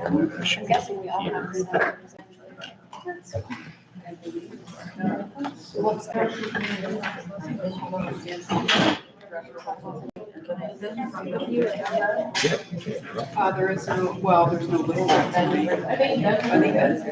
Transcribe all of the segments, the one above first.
I'm guessing we all have to sign. What's there is no, well, there's no little. I think that's.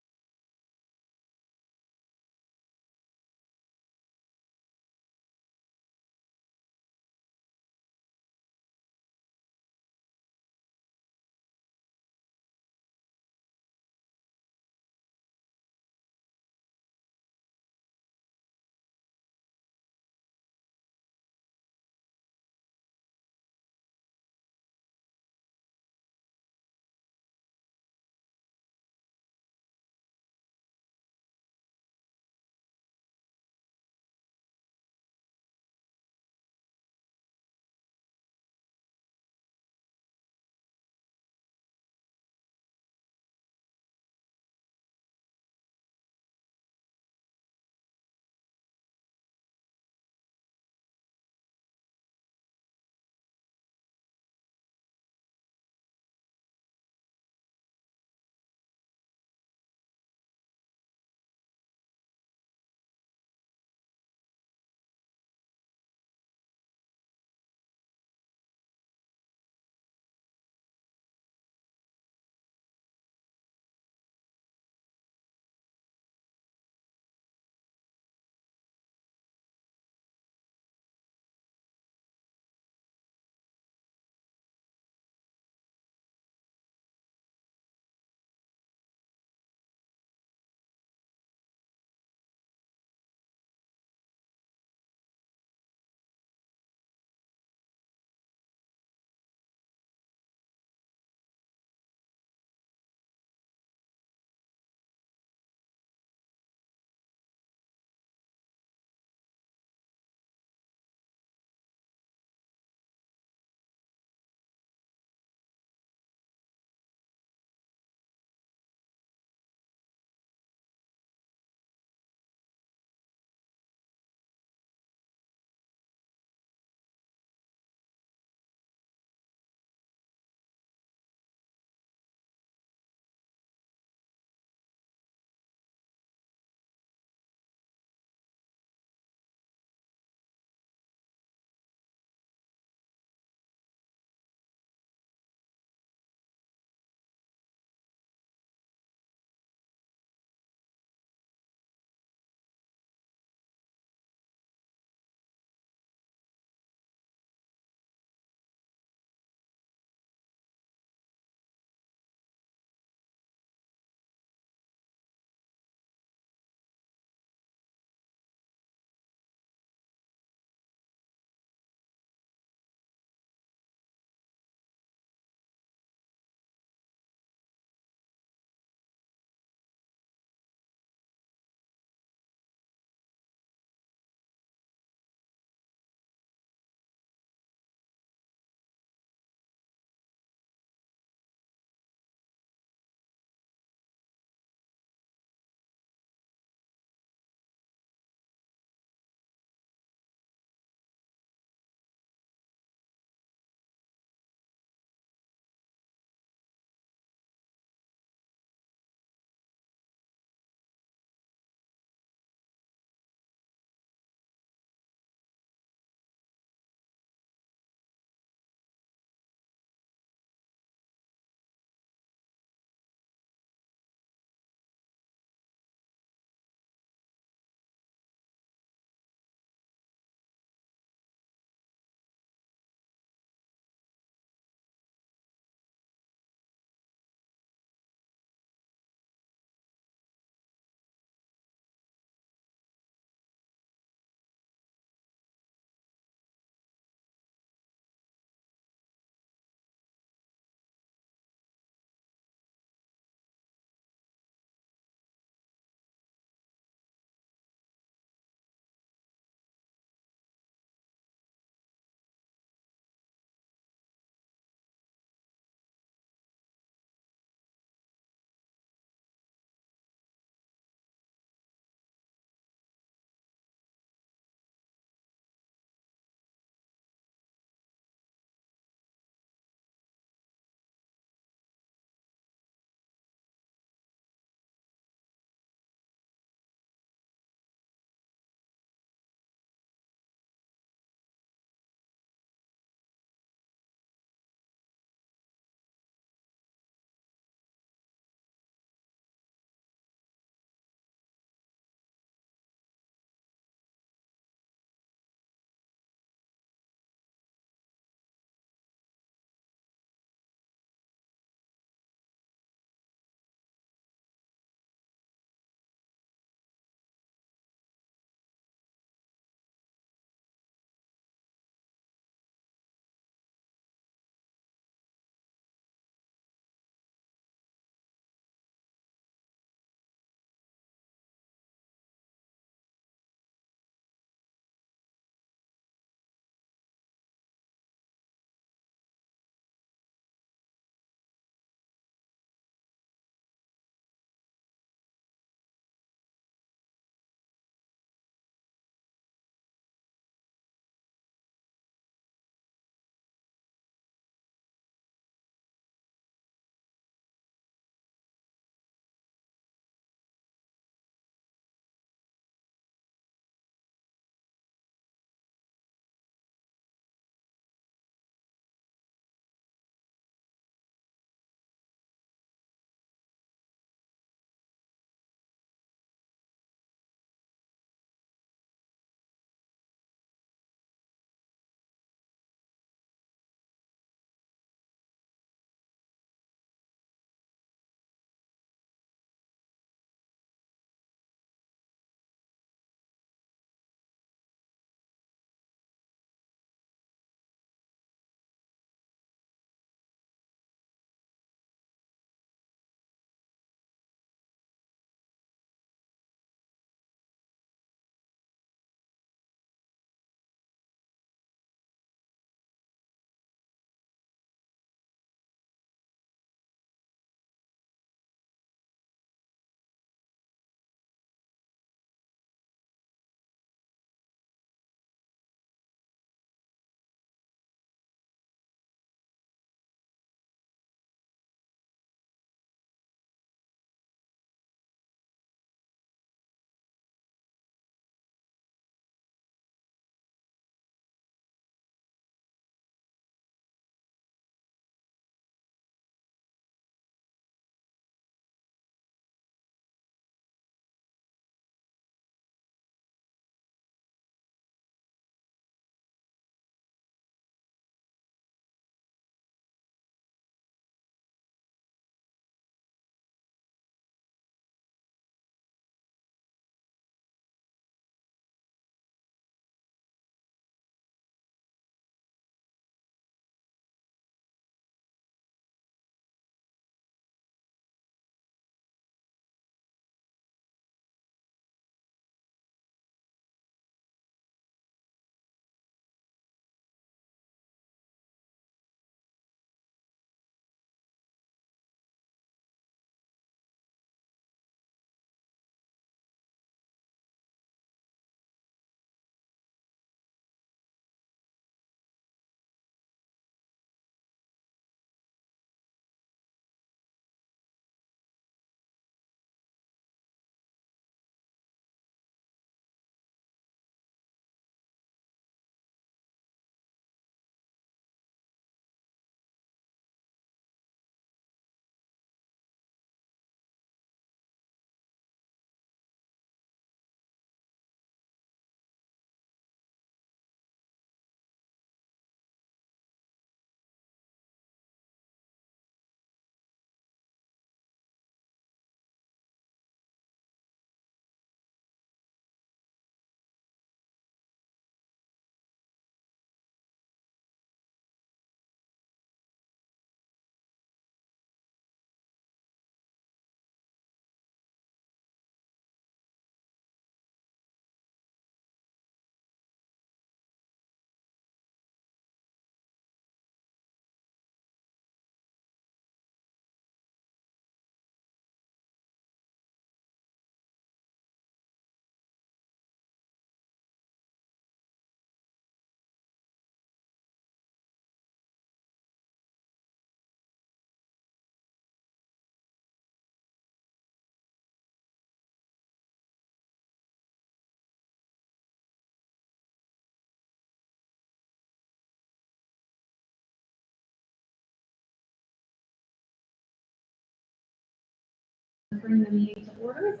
bring the meeting to order.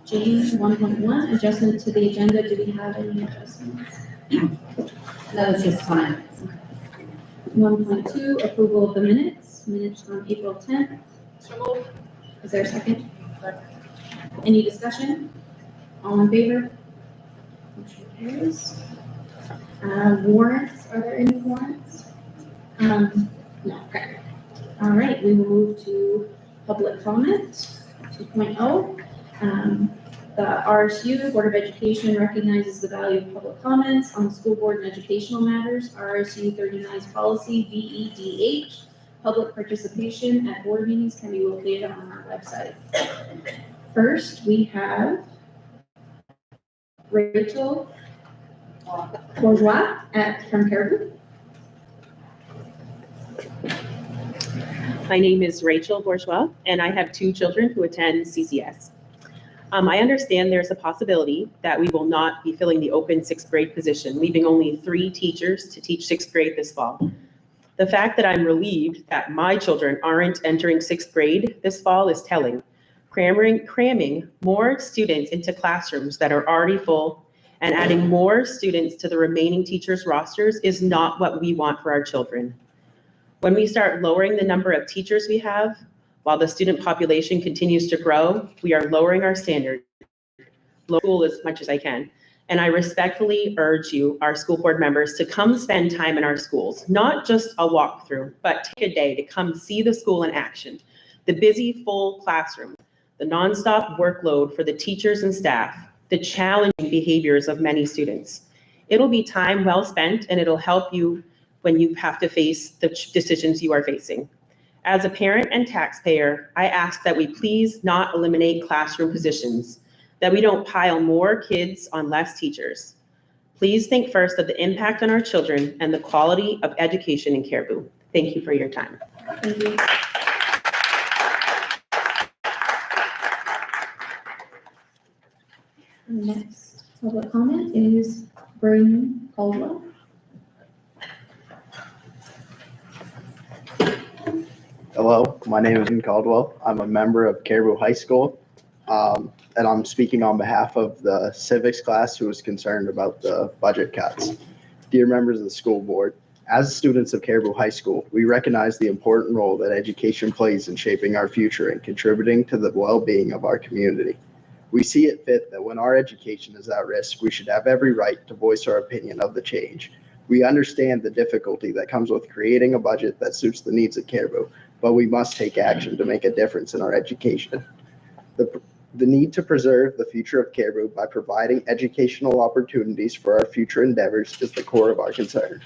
James, 1.1, adjustment to the agenda. Do we have any adjustments? No, it's just fine. 1.2, approval of the minutes from April 10th. Is there a second? Any discussion? All in favor? Motion carries. Warrants, are there any warrants? No, okay. All right, we will move to public comment, 2.0. The RSU, Board of Education, recognizes the value of public comments on school board and educational matters. RSU39's policy, VEDH, public participation at board meetings can be located on our website. First, we have Rachel Bourgeois from Caribou. My name is Rachel Bourgeois, and I have 2 children who attend CCS. I understand there's a possibility that we will not be filling the open 6th grade position, leaving only 3 teachers to teach 6th grade this fall. The fact that I'm relieved that my children aren't entering 6th grade this fall is telling. Cramming more students into classrooms that are already full and adding more students to the remaining teachers' rosters is not what we want for our children. When we start lowering the number of teachers we have, while the student population continues to grow, we are lowering our standards. Low school as much as I can. And I respectfully urge you, our school board members, to come spend time in our schools, not just a walkthrough, but take a day to come see the school in action. The busy, full classroom, the nonstop workload for the teachers and staff, the challenging behaviors of many students. It'll be time well spent, and it'll help you when you have to face the decisions you are facing. As a parent and taxpayer, I ask that we please not eliminate classroom positions, that we don't pile more kids on less teachers. Please think first of the impact on our children and the quality of education in Caribou. Thank you for your time. Thank you. Next public comment is Brayden Caldwell. Hello, my name is Ian Caldwell. I'm a member of Caribou High School, and I'm speaking on behalf of the civics class who was concerned about the budget cuts. Dear members of the school board, as students of Caribou High School, we recognize the important role that education plays in shaping our future and contributing to the well-being of our community. We see it fit that when our education is at risk, we should have every right to voice our opinion of the change. We understand the difficulty that comes with creating a budget that suits the needs of Caribou, but we must take action to make a difference in our education. The need to preserve the future of Caribou by providing educational opportunities for our future endeavors is the core of our concern.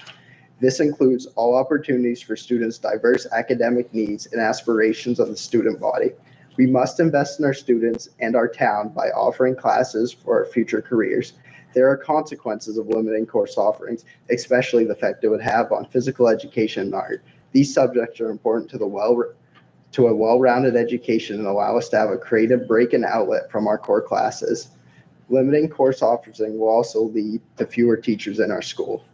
This includes all opportunities for students' diverse academic needs and aspirations of the student body. We must invest in our students and our town by offering classes for our future careers. There are consequences of limiting course offerings, especially the effect it would have on physical education and art. These subjects are important to a well-rounded education and allow us to have a creative break and outlet from our core classes. Limiting course offerings will also lead to fewer teachers in our school.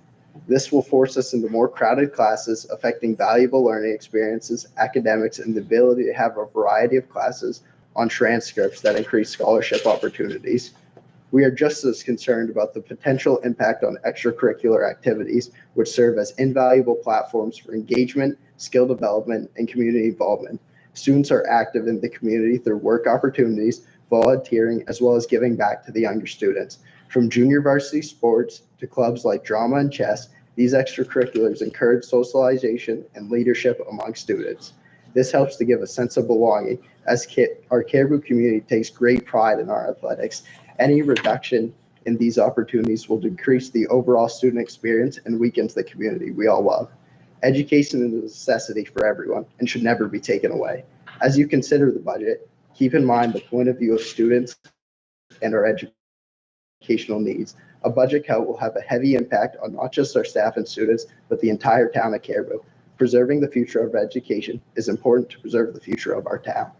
This will force us into more crowded classes, affecting valuable learning experiences, academics, and the ability to have a variety of classes on transcripts that increase scholarship opportunities. We are just as concerned about the potential impact on extracurricular activities, which serve as invaluable platforms for engagement, skill development, and community involvement. Students are active in the community through work opportunities, volunteering, as well as giving back to the younger students. From junior varsity sports to clubs like drama and chess, these extracurriculars encourage socialization and leadership among students. This helps to give a sense of belonging, as our Caribou community takes great pride in our athletics. Any reduction in these opportunities will decrease the overall student experience and weakens the community we all love. Education is a necessity for everyone and should never be taken away. As you consider the budget, keep in mind the point of view of students and our educational needs. A budget cut will have a heavy impact on not just our staff and students, but the entire town of Caribou. Preserving the future of education is important to preserve the future of our town.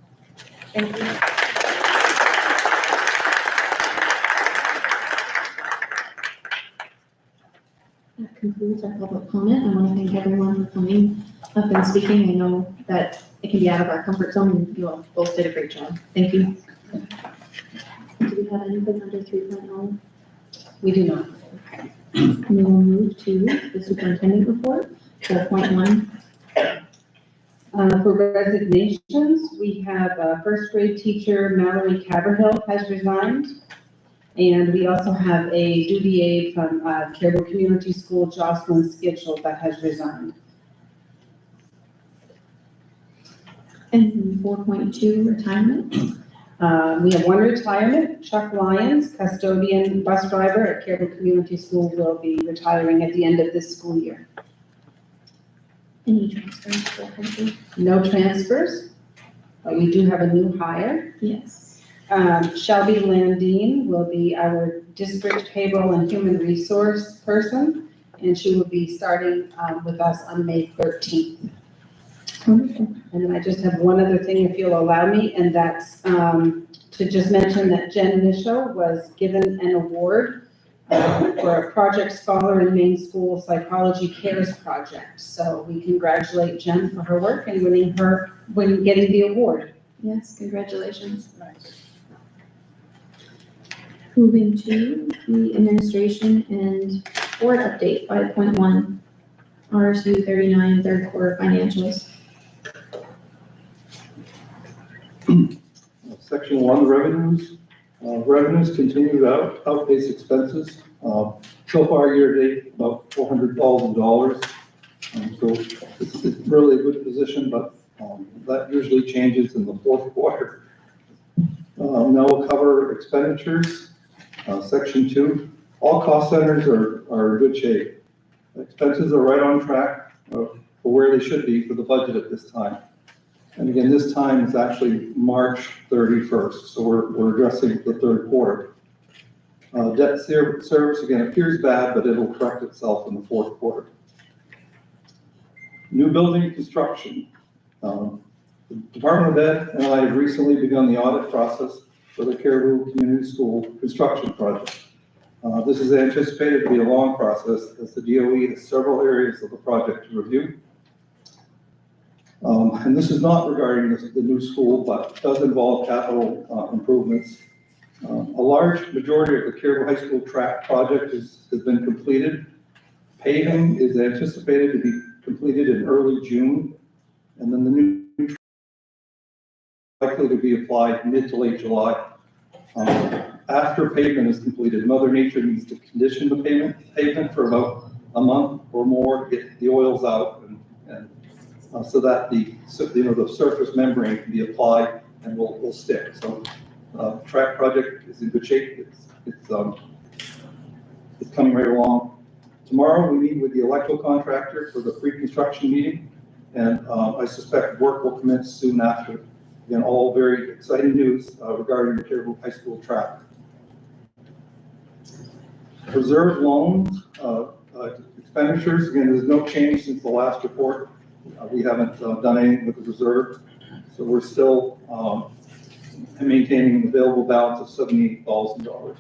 Thank you. That concludes our public comment. I want to thank everyone for coming up and speaking. I know that it can be out of our comfort zone, and you all both did a great job. Thank you. Do we have anything under 3.0? We do not. We will move to the superintendent report, 4.1. For resignations, we have first grade teacher Mallory Caverhill has resigned. And we also have a duty aide from Caribou Community School, Jocelyn Skitchell, that has resigned. And 4.2, retirement. We have one retirement, Chuck Lyons, custodian bus driver at Caribou Community School, will be retiring at the end of this school year. Any transfers, 4.2? No transfers, but we do have a new hire. Yes. Shelby Landine will be our district payroll and human resource person, and she will be starting with us on May 13th. Wonderful. And then I just have one other thing, if you'll allow me, and that's to just mention that Jen Mischel was given an award for a project scholar in Maine School Psychology Cares Project. So we congratulate Jen for her work and getting the award. Yes, congratulations. Moving to the administration and board update, 5.1, RSU39 third quarter financials. Section 1, revenues. Revenues continue to outpace expenses. So far, year to date, about $400,000. So it's really a good position, but that usually changes in the fourth quarter. Now we'll cover expenditures. Section 2, all cost centers are in good shape. Expenses are right on track for where they should be for the budget at this time. And again, this time is actually March 31st, so we're addressing the third quarter. Debt service, again, appears bad, but it'll correct itself in the fourth quarter. New building construction. The Department of Ed and I have recently begun the audit process for the Caribou Community School construction project. This is anticipated to be a long process as the DOE has several areas of the project to review. And this is not regarding the new school, but does involve capital improvements. A large majority of the Caribou High School track project has been completed. Paving is anticipated to be completed in early June, and then the new track likely to be applied mid to late July. After pavement is completed, Mother Nature needs to condition the pavement for about a month or more to get the oils out and so that the surface membrane can be applied and will stick. So track project is in good shape. It's coming right along. Tomorrow we meet with the electrical contractor for the pre-construction meeting, and I suspect work will commence soon after. Again, all very exciting news regarding the Caribou High School track. Reserve loans, expenditures, again, there's no change since the last report. We haven't done anything with the reserve, so we're still maintaining an available balance of $78,000.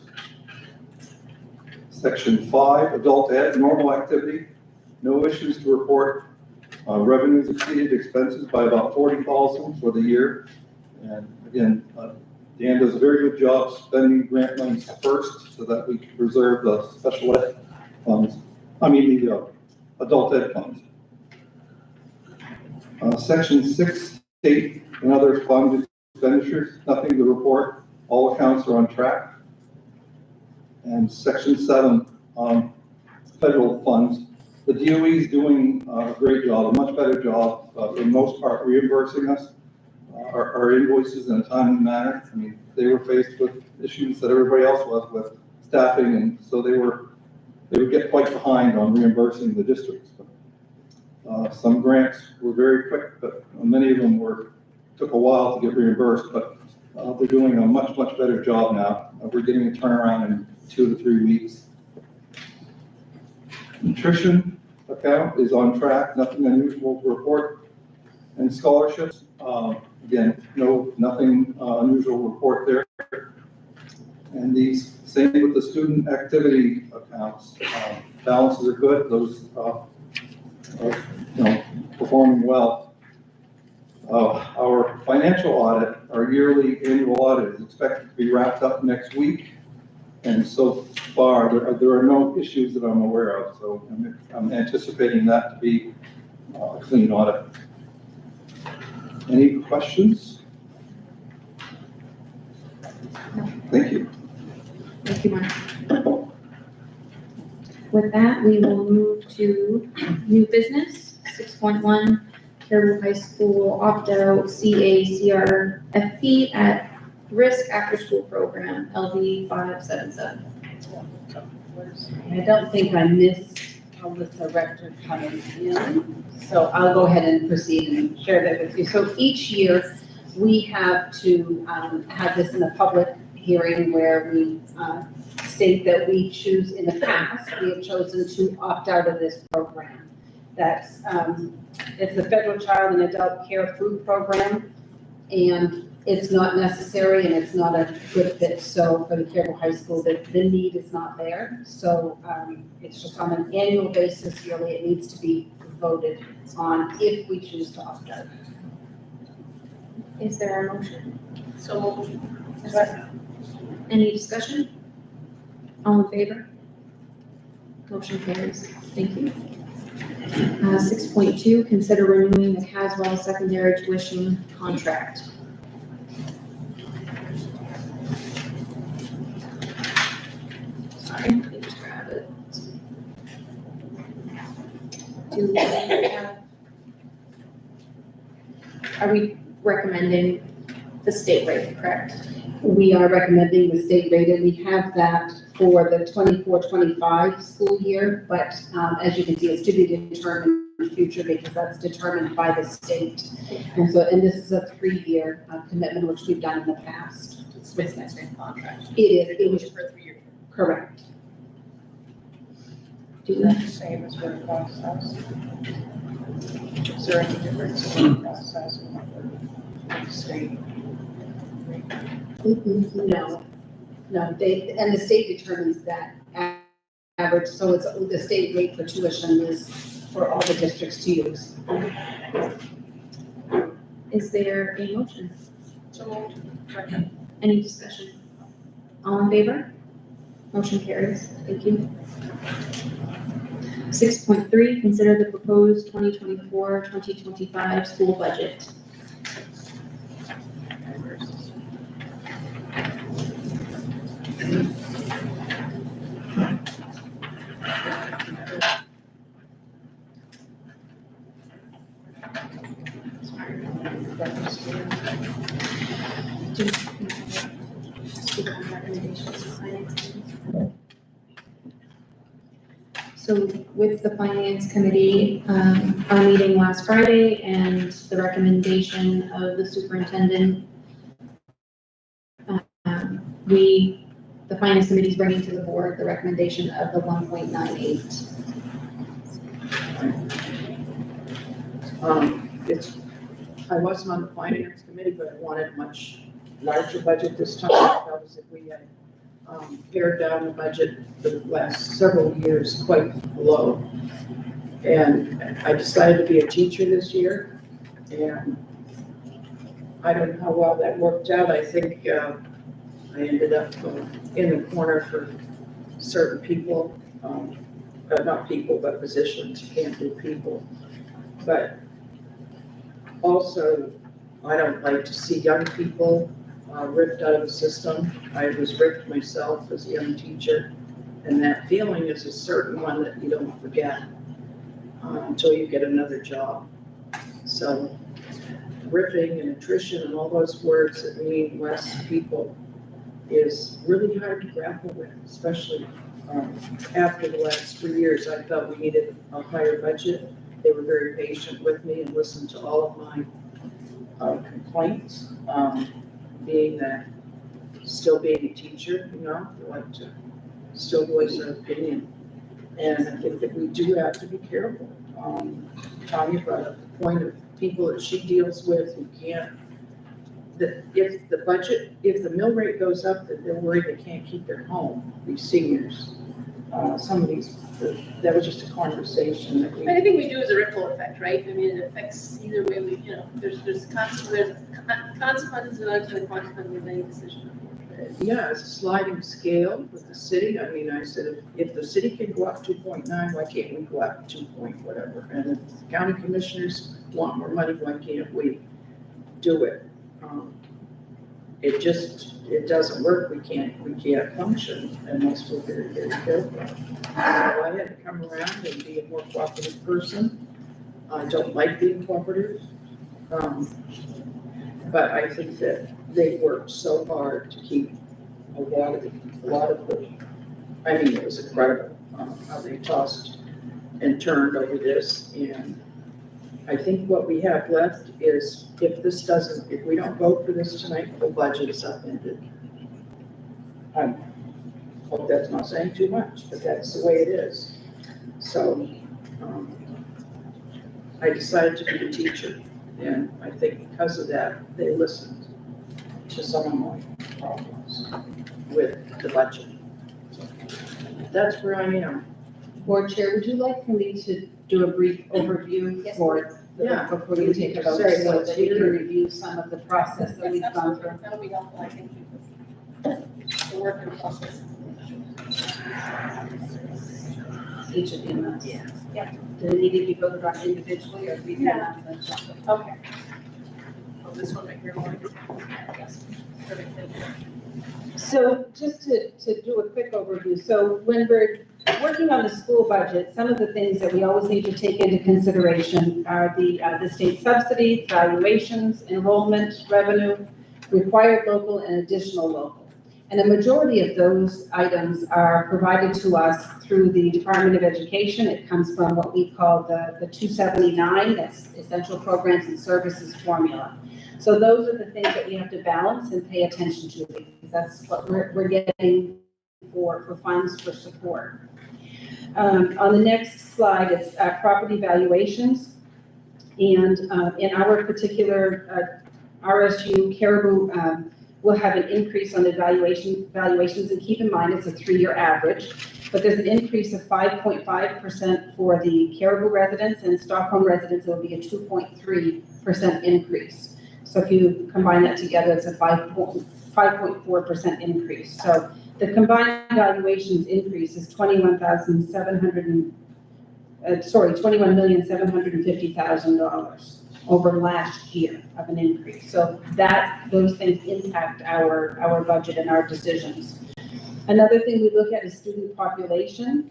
Section 5, adult ed, normal activity, no issues to report. Revenues exceeded expenses by about $40,000 for the year. And again, Dan does a very good job spending grant monies first so that we can preserve the special ed funds, the adult ed funds. Section 6, state and other fund expenditures, nothing to report. All accounts are on track. And Section 7, federal funds. The DOE is doing a great job, a much better job, in most part, reimbursing us our invoices in a timely manner. I mean, they were faced with issues that everybody else was with staffing, and so they would get quite behind on reimbursing the districts. Some grants were very quick, but many of them took a while to get reimbursed, but they're doing a much better job now. We're getting a turnaround in 2 to 3 weeks. Nutrition account is on track, nothing unusual to report. And scholarships, again, nothing unusual to report there. And these, same with the student activity accounts. Balances are good, those are performing well. Our financial audit, our yearly annual audit is expected to be wrapped up next week. And so far, there are no issues that I'm aware of, so I'm anticipating that to be a clean audit. Any questions? Thank you. Thank you, Mark. With that, we will move to new business, 6.1, Caribou High School opt-out CACRFP at risk after-school program, LD 577. I don't think I missed Alyssa Rector coming in, so I'll go ahead and proceed and share that with you. So each year, we have to have this in a public hearing where we state that we choose, in the past, we have chosen to opt out of this program. That's, it's the Federal Child and Adult Care Food Program, and it's not necessary and it's not a good fit. So for the Caribou High School, the need is not there. So it's just on an annual basis, yearly, it needs to be voted on if we choose to opt out. Is there a motion? So moved. Any discussion? All in favor? Motion carries. Thank you. 6.2, consider renewing the Caswell secondary tuition contract. Sorry, let me just grab it. Do we have, are we recommending the state rate, correct? We are recommending the state rate, and we have that for the 24-25 school year, but as you can see, it's to be determined in the future because that's determined by the state. And so, and this is a 3-year commitment, which we've done in the past. It's basically the same contract. It was For 3 years. correct. Do Is that the same as what it costs us? Is there any difference in what it costs us and what the state? No, and the state determines that average, so it's, the state rate for tuition is for all the districts to use. Is there a motion? So moved. Second. Any discussion? All in favor? Motion carries. Thank you. 6.3, consider the proposed 2024-2025 school budget. So with the finance committee, our meeting last Friday and the recommendation of the superintendent, the finance committee is bringing to the board the recommendation of the 1.98. I wasn't on the finance committee, but I wanted a much larger budget this time. That was if we had pared down the budget for the last several years quite low. And I decided to be a teacher this year, and I don't know how well that worked out. I think I ended up in the corner for certain people, not people, but positions. You can't do people. But also, I don't like to see young people ripped out of the system. I was ripped myself as a young teacher, and that feeling is a certain one that you don't forget until you get another job. So ripping and attrition and all those words that mean less people is really hard to grapple with, especially after the last 3 years. I felt we needed a higher budget. They were very patient with me and listened to all of my complaints, being that, still being a teacher, you know, we like to still voice our opinion. And I think that we do have to be careful. Tanya brought up the point of people that she deals with who can't, that if the budget, if the mill rate goes up, that they're worried they can't keep their home, these seniors. some of these, that was just a conversation that we. Anything we do is a ripple effect, right? I mean, it affects either way we, there's consequences and unintended consequences of any decision. Yeah, it's a sliding scale with the city. I mean, I said, if the city can go up 2.9, why can't we go up 2 point whatever? And if the county commissioners want more money, why can't we do it? It doesn't work. We can't function unless we're very, very careful. So I had to come around and be a more cooperative person. I don't like being cooperative. But I think that they worked so hard to keep a lot of the, I mean, it was incredible, how they tossed and turned over this. And I think what we have left is if we don't vote for this tonight, the budget is upended. I hope that's not saying too much, but that's the way it is. So, I decided to be the teacher. And I think because of that, they listened to some of my problems with the budget. That's where I am. Board Chair, would you like for me to do a brief overview Yes, for, Yeah. before you take a vote, Say so what's that we can here. review some of the process that we've gone through? That'll be helpful, I think, the work in process. Each of the amendments? Yeah. Do they need to be voted on individually or read the amendments? Okay. Oh, this one right here. Yes. Perfect, thank you. So just to do a quick overview, so when we're working on the school budget, some of the things that we always need to take into consideration are the state subsidy, valuations, enrollment, revenue, required local and additional local. And a majority of those items are provided to us through the Department of Education. It comes from what we call the 279, that's Essential Programs and Services formula. So those are the things that we have to balance and pay attention to, because that's what we're getting for funds for support. On the next slide, it's property valuations. And in our particular RSU, Caribou will have an increase on the valuations, and keep in mind it's a 3-year average, but there's an increase of 5.5% for the Caribou residents, and Stockholm residents, it'll be a 2.3% increase. So if you combine that together, it's a 5.4% increase. So the combined valuations increase is $21,750,000 over last year of an increase. So those things impact our budget and our decisions. Another thing we look at is student population.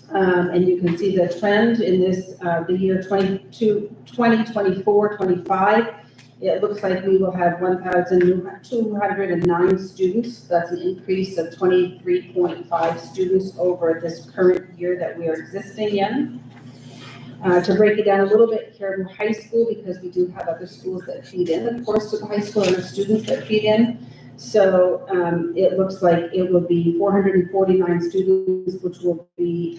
And you can see the trend in this, the year 2024-25. It looks like we will have 1,209 students. That's an increase of 23.5 students over this current year that we are existing in. To break it down a little bit, Caribou High School, because we do have other schools that feed in, of course, to the high school and the students that feed in. So it looks like it will be 449 students, which will be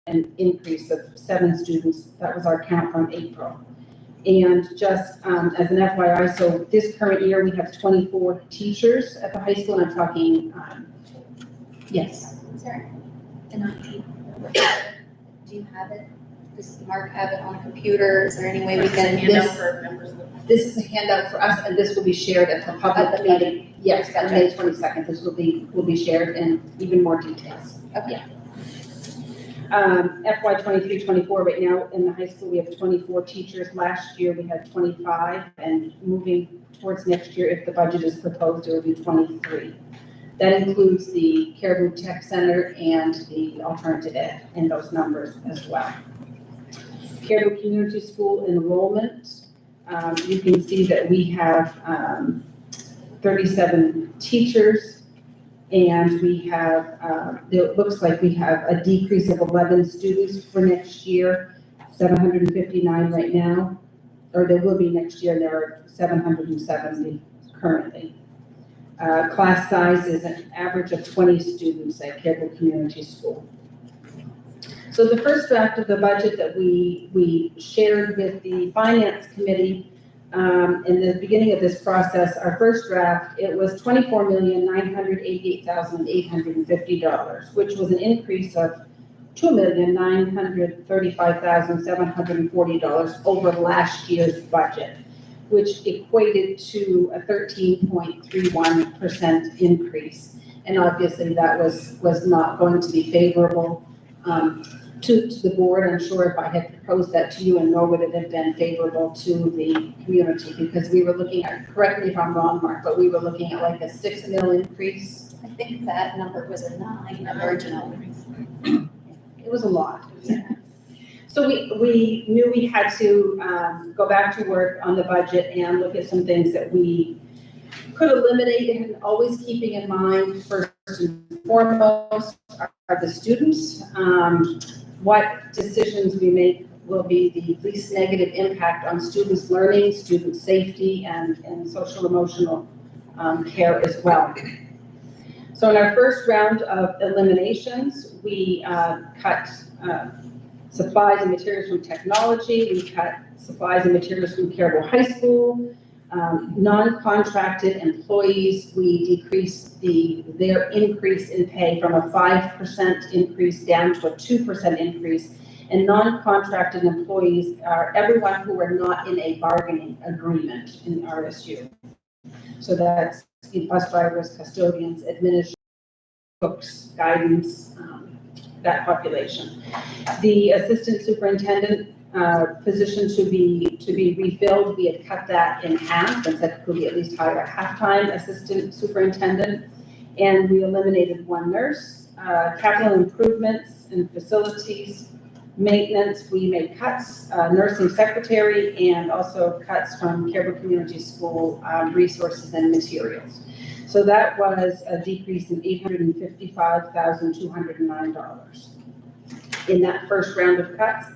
an increase of 7 students. That was our count from April. And just as an FYI, so this current year, we have 24 teachers at the high school, and I'm talking, yes. Sorry, the 19th. Do you have it? Does Mark have it on a computer? Is there any way we can, this is a handout for us, and this will be shared at the public meeting. Yes, on May 22nd, this will be shared in even more details. Okay. Yeah. FY 23-24, right now in the high school, we have 24 teachers. Last year, we had 25, and moving towards next year, if the budget is proposed, it will be 23. That includes the Caribou Tech Center and the alternative ed in those numbers as well. Caribou Community School enrollment, you can see that we have 37 teachers, and we have, it looks like we have a decrease of 11 students for next year, 759 right now, or there will be next year, and there are 770 currently. Class size is an average of 20 students at Caribou Community School. So the first draft of the budget that we shared with the Finance Committee in the beginning of this process, our first draft, it was $24,988,850, which was an increase of $2,935,740 over last year's budget, which equated to a 13.31% increase. And obviously that was not going to be favorable to the board. I'm sure if I had proposed that to you, and nor would it have been favorable to the community, because we were looking at, correct me if I'm wrong, Mark, but we were looking at like a $6 million increase. I think that number was a 9 originally. It was a lot. So we knew we had to go back to work on the budget and look at some things that we could eliminate, and always keeping in mind first and foremost are the students. What decisions we make will be the least negative impact on students' learning, student safety, and social emotional care as well. So in our first round of eliminations, we cut supplies and materials from technology, we cut supplies and materials from Caribou High School. Non-contracted employees, we decreased their increase in pay from a 5% increase down to a 2% increase. And non-contracted employees are everyone who are not in a bargaining agreement in RSU. So that's bus drivers, custodians, administrators, cooks, guidance, that population. The assistant superintendent position to be refilled, we had cut that in half and said could we at least hire a half-time assistant superintendent, and we eliminated one nurse. Capital improvements and facilities maintenance, we made cuts, nursing secretary, and also cuts from Caribou Community School resources and materials. So that was a decrease in $855,209 in that first round of cuts.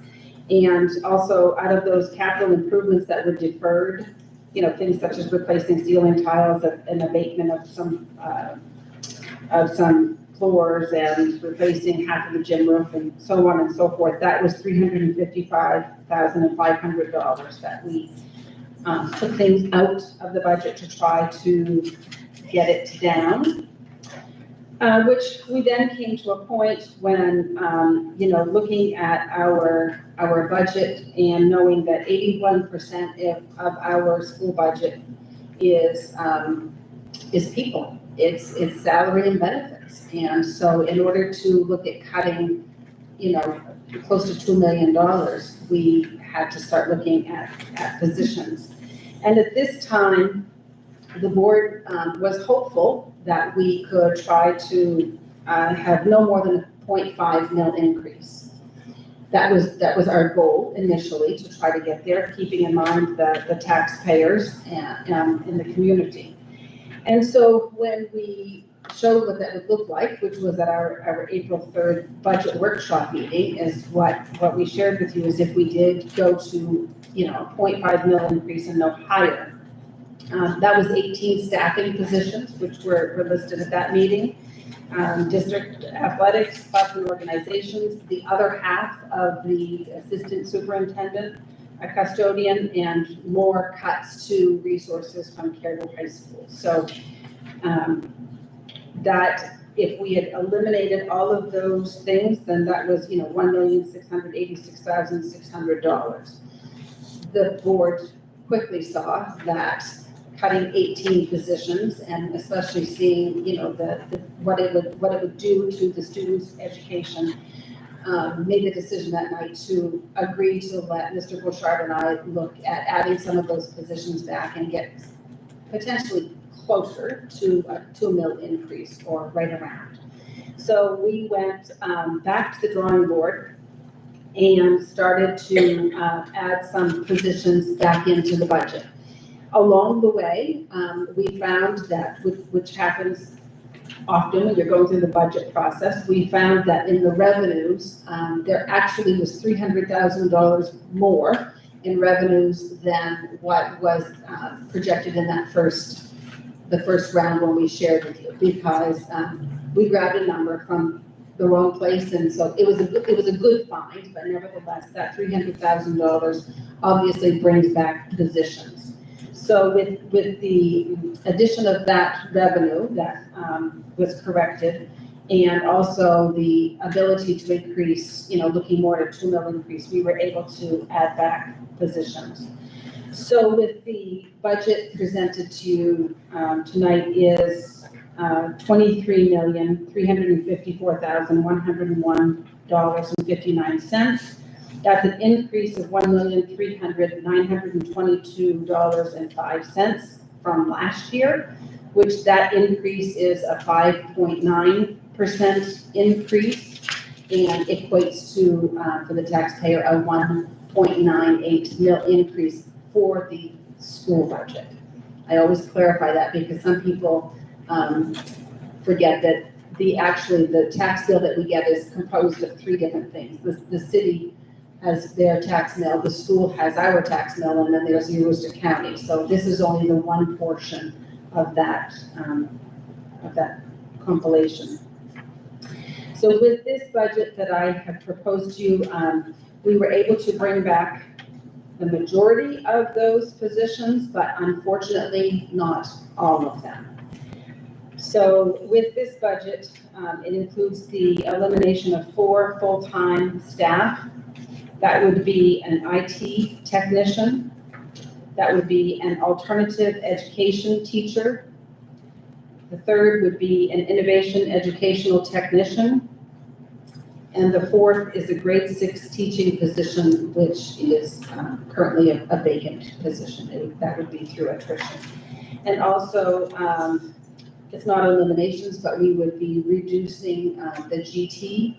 And also out of those capital improvements that were deferred, things such as replacing ceiling tiles and abatement of some floors and replacing half of the gym roof and so on and so forth, that was $355,500 that we took things out of the budget to try to get it down. Which we then came to a point when, looking at our budget and knowing that 81% of our school budget is people, it's salary and benefits. And so in order to look at cutting, close to $2 million, we had to start looking at positions. And at this time, the board was hopeful that we could try to have no more than a 0.5 mil increase. That was our goal initially, to try to get there, keeping in mind the taxpayers and in the community. And so when we showed what that would look like, which was at our April 3rd budget workshop meeting, is what we shared with you is if we did go to, a 0.5 mil increase and no higher. That was 18 staffing positions, which were listed at that meeting. District athletics, clubs and organizations, the other half of the assistant superintendent, a custodian, and more cuts to resources from Caribou High School. So that if we had eliminated all of those things, then that was, $1,686,600. The board quickly saw that cutting 18 positions, and especially seeing, what it would do to the students' education, made the decision that night to agree to let Mr. Bouchard and I look at adding some of those positions back and get potentially closer to a 2 mil increase or right around. So we went back to the drawing board and started to add some positions back into the budget. Along the way, we found that, which happens often when you're going through the budget process, we found that in the revenues, there actually was $300,000 more in revenues than what was projected in the first round when we shared with you, because we grabbed a number from the wrong place, and so it was a good find, but nevertheless, that $300,000 obviously brings back positions. So with the addition of that revenue that was corrected, and also the ability to increase, looking more at a 2 mil increase, we were able to add back positions. So with the budget presented to you tonight is $23,354,101.59. That's an increase of $1,300,922.05 from last year, which that increase is a 5.9% increase and equates to, for the taxpayer, a 1.98 mil increase for the school budget. I always clarify that because some people forget that the tax bill that we get is composed of three different things. The city has their tax mill, the school has our tax mill, and then there's Aroostook County. So this is only the one portion of that compilation. So with this budget that I have proposed to you, we were able to bring back the majority of those positions, but unfortunately not all of them. So with this budget, it includes the elimination of 4 full-time staff. That would be an IT technician. That would be an alternative education teacher. The third would be an innovation educational technician. And the fourth is a grade 6 teaching position, which is currently a vacant position. That would be through attrition. And also, it's not eliminations, but we would be reducing the GT.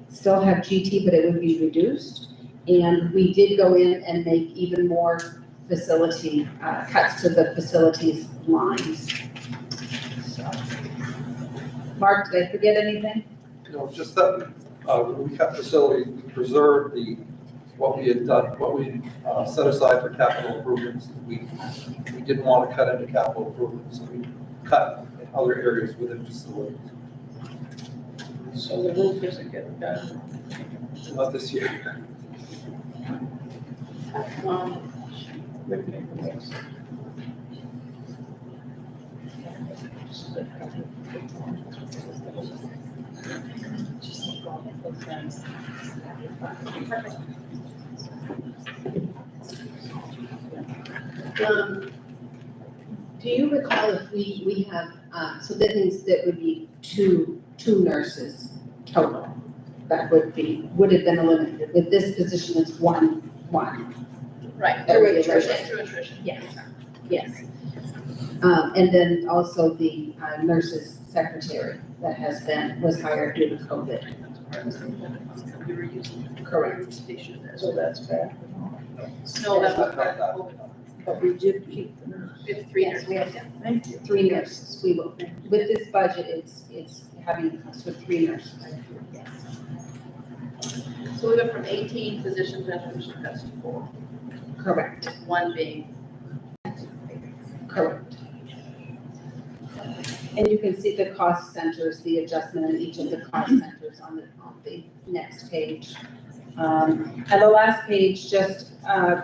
Still have GT, but it would be reduced. And we did go in and make even more facility cuts to the facilities lines. So, Mark, did I forget anything? No, just that when we cut facilities, we preserved what we had done, what we set aside for capital improvements. We didn't want to cut into capital improvements, so we cut in other areas within facilities. So the roof isn't getting done. Not this year. Would make a mix. Do you recall if we have, so that means that would be two nurses total that would have been eliminated. With this position, it's one. Right. Through attrition. Through attrition. Yes. And then also the nurse's secretary that was hired due to COVID. We were using. Correct. So that's bad. No, that was part of COVID. But we did keep the nurse. We have 3 Yes, nurses. we have Thank you. 3 nurses. We will, with this budget, it's having us with 3 nurses. So we went from 18 positions that we should cut to 4, Correct. 1 being. Correct. And you can see the cost centers, the adjustment in each of the cost centers on the next page. And the last page just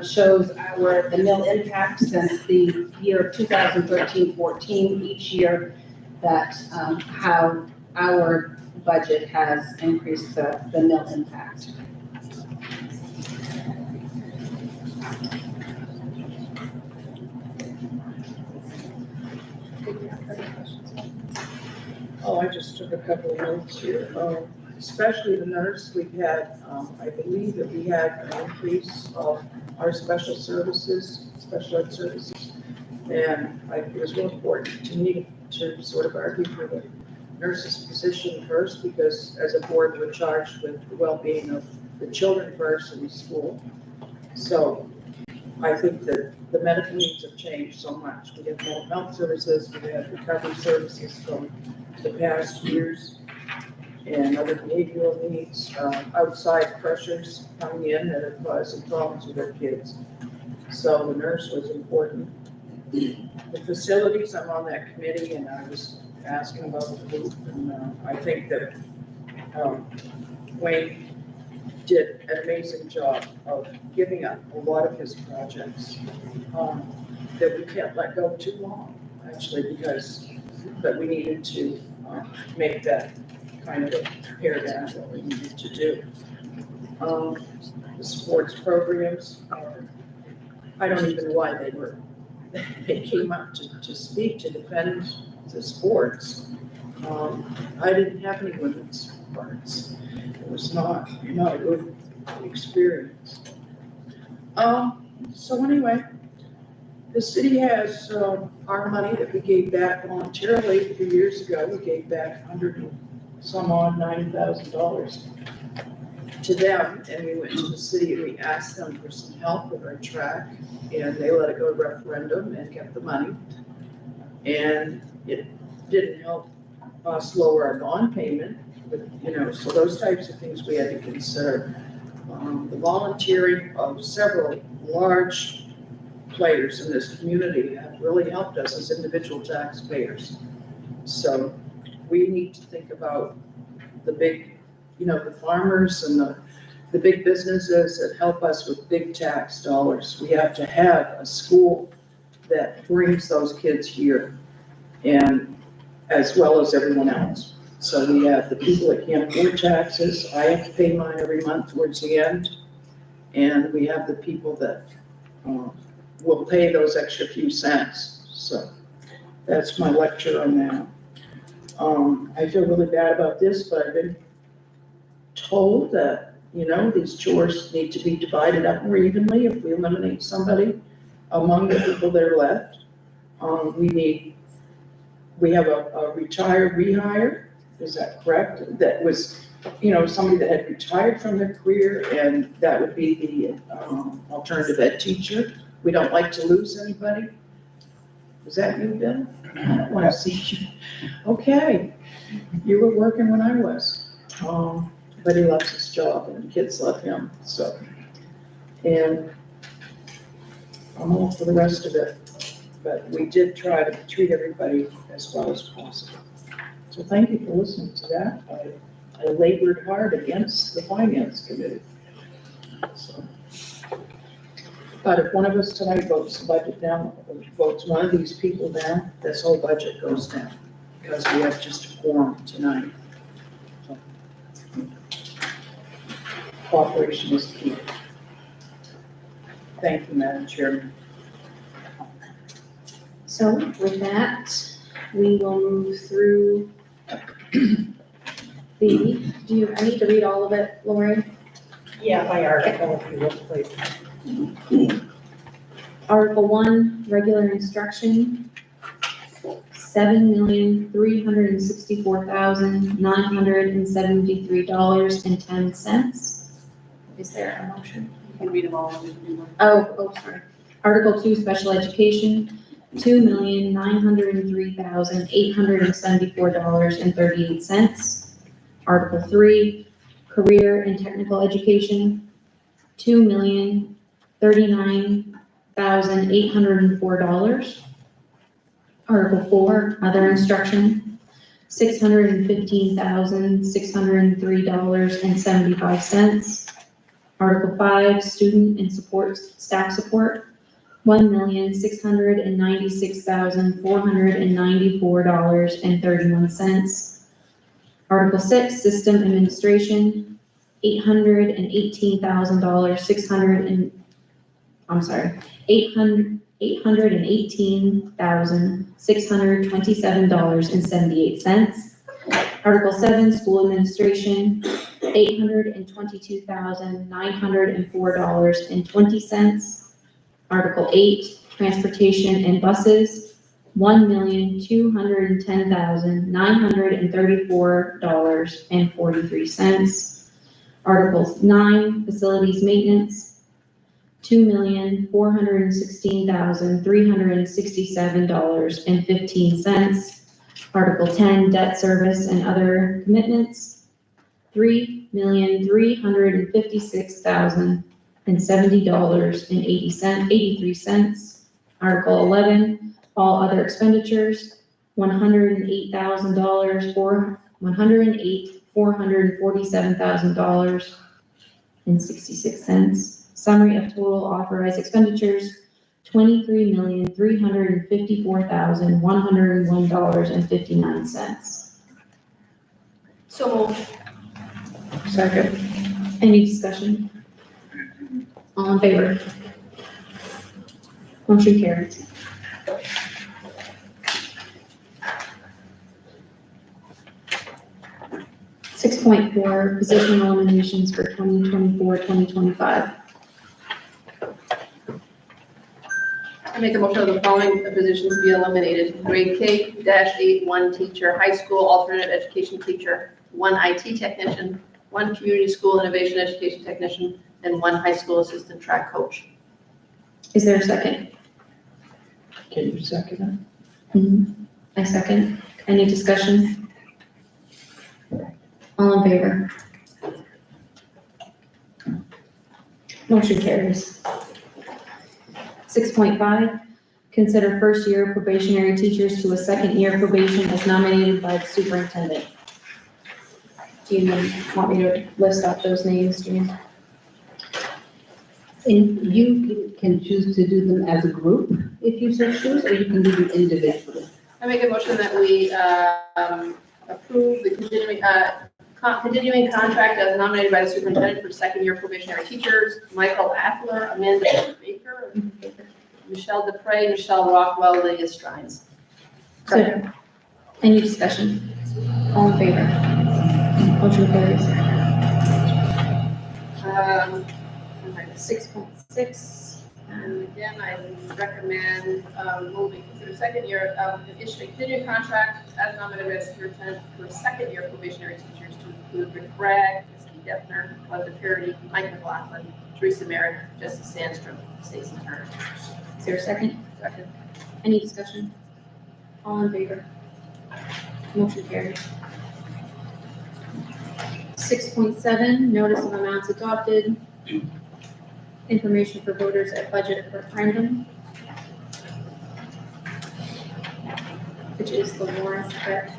shows the mill impact since the year of 2013-14, each year that how our budget has increased the mill impact. Oh, I just took a couple of notes here. Especially the nurse, we've had, I believe that we had an increase of our special ed services. And it was real important to me to sort of argue for the nurse's position first, because as a board, we're charged with the well-being of the children first in the school. So I think that the medical needs have changed so much. We have mental health services, we have recovery services from the past years, and other behavioral needs, outside pressures coming in that are causing problems with our kids. So the nurse was important. The facilities, I'm on that committee, and I was asking about the roof, and I think that Wayne did an amazing job of giving up a lot of his projects. that we can't let go too long, actually, but we needed to make that kind of a paradigm what we needed to do. The sports programs are, I don't even know why they came up to speak, to defend the sports. I didn't have any women's parts. It was not a good experience. So anyway, the city has, our money that we gave back voluntarily a few years ago. We gave back $90,000 to them, and we went to the city and we asked them for some help with our track, and they let it go to referendum and kept the money. And it didn't help us lower our bond payment, but, so those types of things we had to consider. The volunteering of several large players in this community have really helped us as individual taxpayers. So we need to think about the big, the farmers and the big businesses that help us with big tax dollars. We have to have a school that brings those kids here, and as well as everyone else. So we have the people that can't afford taxes. I have to pay mine every month towards the end. And we have the people that will pay those extra few cents. So that's my lecture on that. I feel really bad about this, but I've been told that, these chores need to be divided up more evenly if we eliminate somebody among the people that are left. We have a retired rehire, is that correct? That was, somebody that had retired from their career, and that would be the alternative ed teacher. We don't like to lose anybody. Was that you, Bill? I don't want to see you. Okay, you were working when I was. But he loves his job and the kids love him, so. And I'm all for the rest of it, but we did try to treat everybody as well as possible. So thank you for listening to that. I labored hard against the finance committee. So. But if one of us tonight votes the budget down, votes one of these people down, this whole budget goes down, because we have just a quorum tonight. So, cooperation is key. Thank you, Madam Chairman. So with that, we will move through I need to read all of it, Lori? Yeah, my article, if you would, please. Article 1, regular instruction, $7,364,973.10. Is there a motion? You can read them all. Oh, sorry. Article 2, special education, $2,903,874.38. Article 3, career and technical education, $2,039,804. Article 4, other instruction, $615,603.75. Article 5, student and staff support, $1,696,494.31. Article 6, system administration, $818,627.78. Article 7, school administration, $822,904.20. Article 8, transportation and buses, $1,210,934.43. Article 9, facilities maintenance, $2,416,367.15. Article 10, debt service and other commitments, $3,356,070.83. Article 11, all other expenditures, $447,066. Summary of total authorized expenditures, $23,354,101.59. So moved. Second. Any discussion? All in favor? Motion carries. Six point four, position eliminations for 2024-2025. I make a motion of the following positions be eliminated. Grade K-8, one teacher, high school alternative education teacher, one IT technician, one community school innovation education technician, and one high school assistant track coach. Is there a second? Can you second I second. Any discussion? All in favor? Motion carries. 6.5, consider first-year probationary teachers to a second-year probation as nominated by the superintendent. Do you want me to list out those names, Jean? And you can choose to do them as a group if you so choose, or you can do them individually. I make a motion that we approve the continuing contract as nominated by the superintendent for second-year probationary teachers, Michael Athler, Amanda Baker, Michelle Dupre, Michelle Rockwell, Lydia Strines. So, any discussion? All in favor? Motion carries. 6.6, And again, I recommend moving to the second year, issuing a continuing contract as nominated by the superintendent for second year probationary teachers to include Rick Bragg, Misty Defner, Linda Parity, Mike McLaughlin, Teresa Merrick, Jessica Sandstrom, Stacy Turner. is there a second? Second. Any discussion? All in favor? Motion carries. 6.7, notice of amounts adopted. Information for voters at budget referendum. Which is the warrant, correct?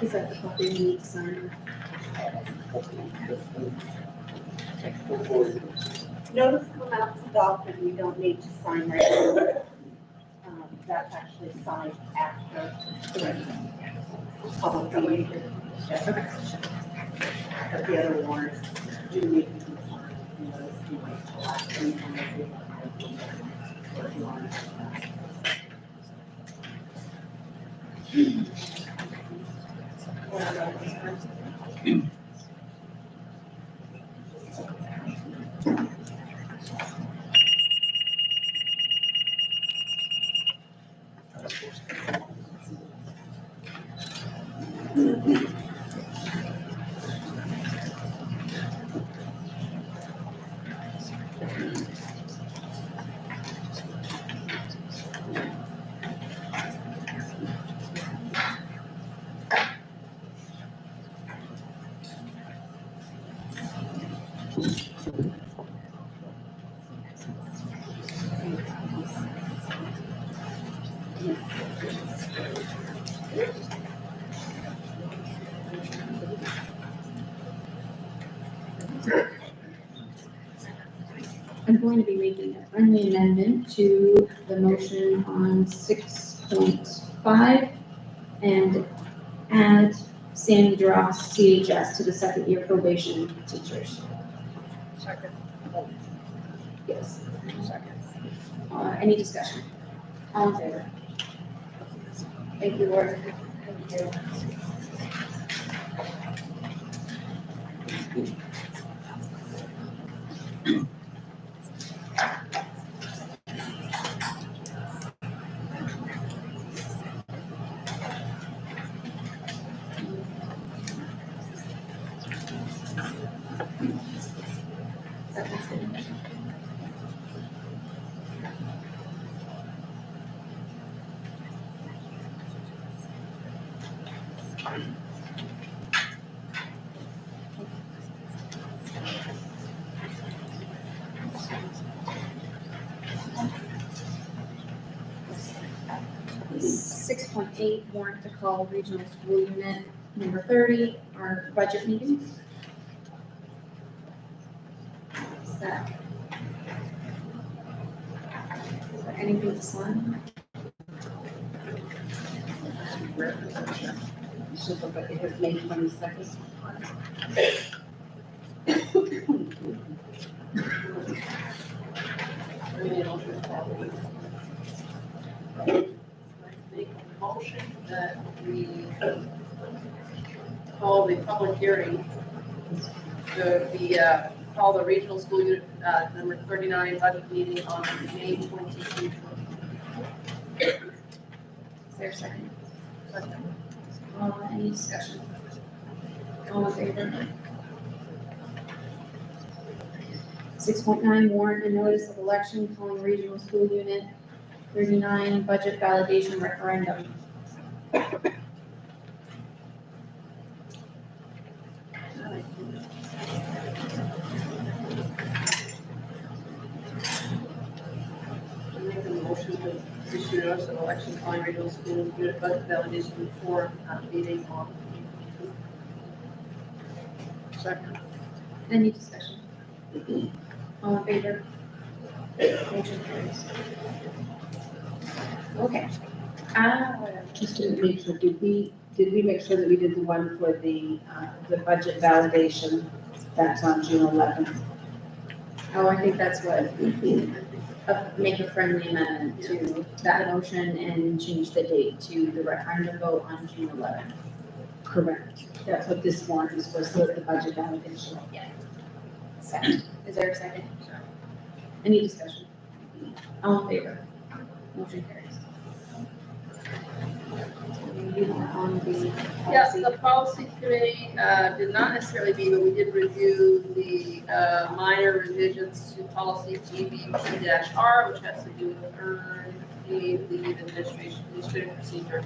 Is that the copy you need to sign? Notice of amounts adopted, we don't need to sign right now. That's actually signed after the public meeting. But the other warrants do need to be signed. You know, it's too late to last meeting. I'm going to be making a friendly amendment to the motion on 6.5 and add Sandy Dross, CHS, to the second year probation teachers. Second. Yes. Second. Any discussion? All in favor? Thank you, Laura. Thank you. 6.8, warrant to call regional school unit number 30, our budget meeting. Is there anything to sign? So, but it is May 22nd. Make a motion that we call the public hearing, call the regional school unit, number 39 budget meeting on May 22. Is there a second? Any discussion? All in favor? 6.9, warrant and notice of election calling regional school unit 39 budget validation referendum. Make a motion to issue notice of election calling regional school unit budget validation for meeting on. Second. Any discussion? All in favor? Motion carries. Okay. Just to make sure, did we make sure that we did the one for the budget validation that's on June 11th? Oh, I think that's what, make a friendly amendment to that motion and change the date to the referendum vote on June 11th. Correct. That's what this warrant is for, so the budget validation. Second. Is there a second? Any discussion? All in favor? Motion carries. You are on the Yes, policy. the policy committee did not necessarily meet, but we did review the minor revisions to policy GBP-R, which has to do with earned paid leave administrative procedure.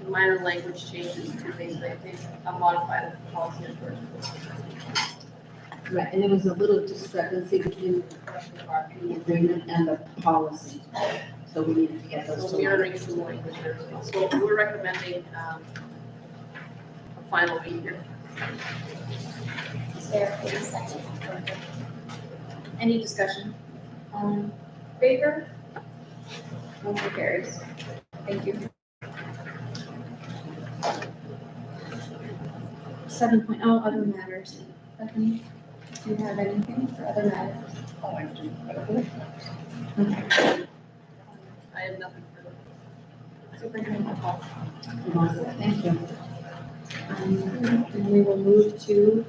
The minor language changes to basically, I think, modify the policy first. Right, and there was a little discrepancy between the collective bargaining agreement and the policy. So we needed to get those So two. mirroring some language there. So we're recommending a final read here. Is there a second? Any discussion? All in favor? Motion carries. Thank you. 7.0, other matters. Bethany, do you have anything for other matters? Okay. I have nothing further. Superintendent Paul. Thank you. And we will move to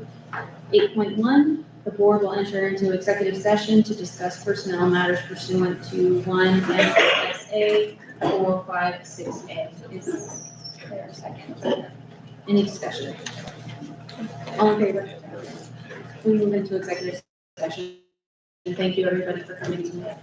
8.1. The board will enter into executive session to discuss personnel matters pursuant to 1 NSA 456A. Is there a second? Any discussion? All in favor? We move into executive session. And thank you, everybody, for coming tonight.